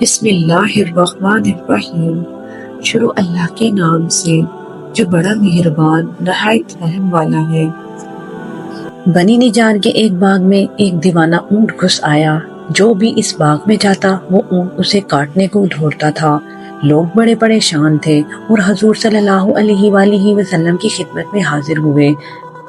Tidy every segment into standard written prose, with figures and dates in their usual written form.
بسم اللہ الرحمن الرحیم۔ شروع اللہ کے نام سے جو بڑا مہربان نہایت رحم والا ہے۔ بنی نجار کے ایک باغ میں ایک دیوانہ اونٹ گھس آیا۔ جو بھی اس باغ میں جاتا وہ اونٹ اسے کاٹنے کو دھوڑتا تھا۔ لوگ بڑے پریشان تھے اور حضور صلی اللہ علیہ وآلہ وسلم کی خدمت میں حاضر ہوئے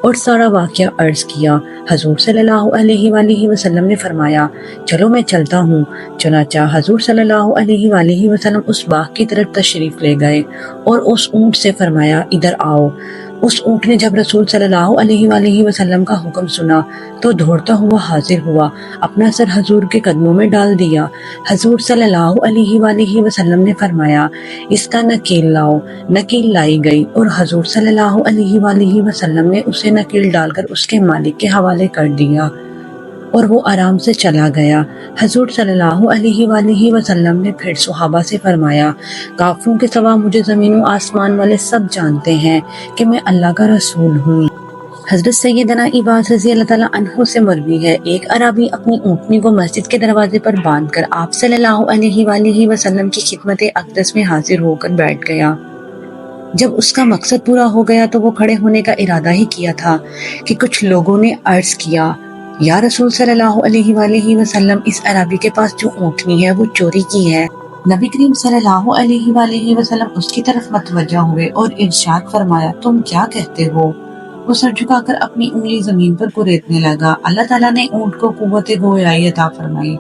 اور سارا واقعہ عرض کیا۔ حضور صلی اللہ علیہ وآلہ وسلم نے فرمایا چلو میں چلتا ہوں۔ چنانچہ حضور صلی اللہ علیہ وآلہ وسلم اس باغ کی طرف تشریف لے گئے اور اس اونٹ سے فرمایا ادھر آؤ۔ اس اونٹ نے جب رسول صلی اللہ علیہ وآلہ وسلم کا حکم سنا تو دوڑتا ہوا حاضر ہوا، اپنا سر حضور کے قدموں میں ڈال دیا۔ حضور صلی اللہ علیہ وآلہ وسلم نے فرمایا اس کا نکیل لاؤ۔ نکیل لائی گئی اور حضور صلی اللہ علیہ وآلہ وسلم نے اسے نکیل ڈال کر اس کے مالک کے حوالے کر دیا اور وہ آرام سے چلا گیا۔ حضور صلی اللہ علیہ وآلہ وسلم نے پھر صحابہ سے فرمایا کافروں کے سوا مجھے زمین و آسمان والے سب جانتے ہیں کہ میں اللہ کا رسول ہوں۔ حضرت سیدنا عباس رضی اللہ تعالیٰ عنہ سے مروی ہے ایک عربی اپنی اونٹنی کو مسجد کے دروازے پر باندھ کر آپ صلی اللہ علیہ وآلہ وسلم کی خدمت اقدس میں حاضر ہو کر بیٹھ گیا۔ جب اس کا مقصد پورا ہو گیا تو وہ کھڑے ہونے کا ارادہ ہی کیا تھا کہ کچھ لوگوں نے عرض کیا یا رسول صلی اللہ علیہ وآلہ وسلم اس عربی کے پاس جو اونٹنی ہے وہ چوری کی ہے۔ نبی کریم صلی اللہ علیہ وآلہ وسلم اس کی طرف متوجہ ہوئے اور ارشاد فرمایا تم کیا کہتے ہو؟ وہ سر جھکا کر اپنی انگلی زمین پر کریدنے لگا۔ اللہ تعالیٰ نے اونٹ کو قوت گویائی عطا فرمائی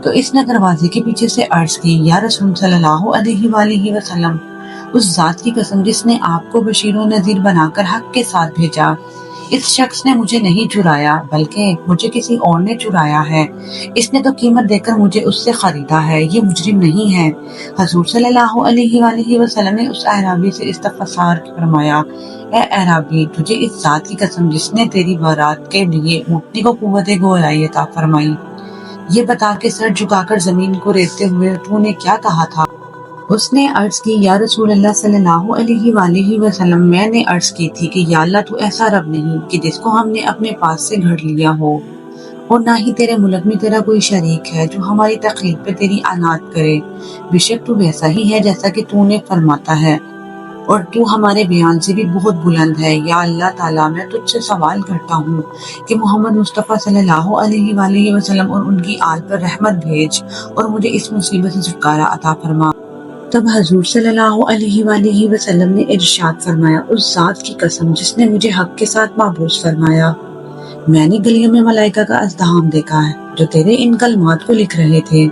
تو اس نے دروازے کے پیچھے سے عرض کی یا رسول صلی اللہ علیہ وآلہ وسلم اس ذات کی قسم جس نے آپ کو بشیر و نذیر بنا کر حق کے ساتھ بھیجا، اس شخص نے مجھے نہیں چرایا بلکہ مجھے کسی اور نے چرایا ہے۔ اس نے تو قیمت دے کر مجھے اس سے خریدا ہے، یہ مجرم نہیں ہے۔ حضور صلی اللہ علیہ وآلہ وسلم نے اس اعرابی سے استفسار فرمایا اے اعرابی تجھے اس ذات کی قسم جس نے تیری بارات کے لیے اونٹنی کو قوت گویائی عطا فرمائی یہ بتا کہ سر جھکا کر زمین کو ریتتے ہوئے تو نے کیا کہا تھا؟ اس نے عرض کی یا رسول اللہ صلی اللہ علیہ وآلہ وسلم میں نے عرض کی تھی کہ یا اللہ تو ایسا رب نہیں کہ جس کو ہم نے اپنے پاس سے گھڑ لیا ہو اور نہ ہی تیرے ملک میں تیرا کوئی شریک ہے جو ہماری تخلیق پہ تیری عنایت کرے۔ بے شک تو ویسا ہی ہے جیسا کہ تو نے فرماتا ہے اور تو ہمارے بیان سے بھی بہت بلند ہے۔ یا اللہ تعالیٰ میں تجھ سے سوال کرتا ہوں کہ محمد مصطفیٰ صلی اللہ علیہ وآلہ وسلم اور ان کی آل پر رحمت بھیج اور مجھے اس مصیبت سے چھٹکارا عطا فرما۔ تب حضور صلی اللہ علیہ وآلہ وسلم نے ارشاد فرمایا اس ذات کی قسم جس نے مجھے حق کے ساتھ محبوس فرمایا میں نے گلیوں میں ملائکہ کا ازدحام دیکھا ہے جو تیرے ان کلمات کو لکھ رہے تھے۔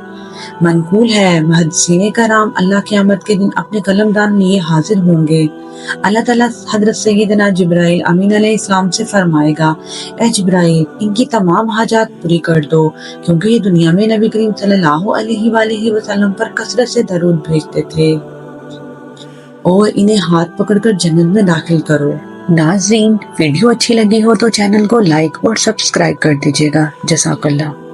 منقول ہے محدثین کرام اللہ قیامت کے دن اپنے قلم دان لیے حاضر ہوں گے۔ اللہ تعالیٰ حضرت سیدنا جبرائیل امین علیہ السلام سے فرمائے گا اے جبرائیل ان کی تمام حاجات پوری کر دو کیونکہ یہ دنیا میں نبی کریم صلی اللہ علیہ وآلہ وسلم پر کثرت سے درود بھیجتے تھے اور انہیں ہاتھ پکڑ کر جنت میں داخل کرو۔ ناظرین ویڈیو اچھی لگی ہو تو چینل کو لائک اور سبسکرائب کر دیجیے گا۔ جزاک اللہ۔